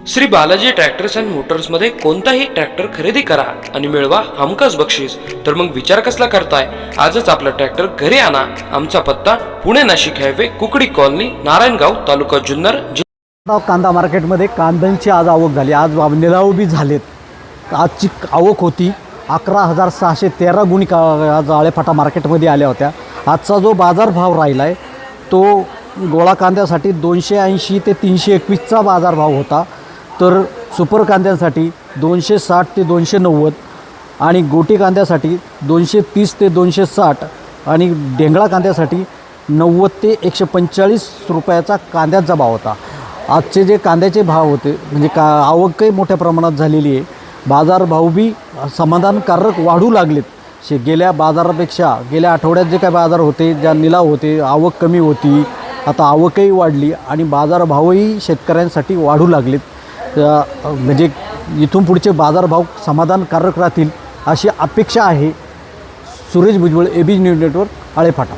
Shri Balaji tractors and मोटर्समध्ये कोणताही tractor खरेदी करा आणि मिळवा हमखास बक्षीस। तर मग विचार कसला करताय, आजच आपला ट्रॅक्टर घरी आणा। आमचा पत्ता पुणे नाशिक हायवे, कुकडी कॉलनी, नारायणगाव, तालुका जुन्नर। कांदा मार्केटमध्ये कांद्यांची आज आवक झाली, आज निलाव बी झालेत। आजची आवक होती 11,613 गुणी आज आळेफाटा मार्केटमध्ये आल्या होत्या। आजचा जो बाजारभाव राहिला आहे तो गोळा कांद्यासाठी 280 ते 321चा बाजारभाव होता, तर सुपर कांद्यासाठी 260 ते 290 आणि गोटी कांद्यासाठी 230 ते 260 आणि ढेंगळा कांद्यासाठी 90 ते 145 रुपयाचा कांद्याचा भाव होता। आजचे जे कांद्याचे भाव होते म्हणजे आवकही मोठ्या प्रमाणात झालेली आहे, बाजारभाव बी समाधानकारक वाढू लागलेत। गेल्या बाजारापेक्षा गेल्या आठवड्यात जे काय बाजार होते, ज्या निलाव होते, आवक कमी होती, आता आवकही वाढली आणि बाजारभावही शेतकऱ्यांसाठी वाढू लागलेत। म्हणजे इथून पुढचे बाजारभाव समाधानकारक राहतील अशी अपेक्षा आहे। Suresh Bhujbal, AB news network, Alephata.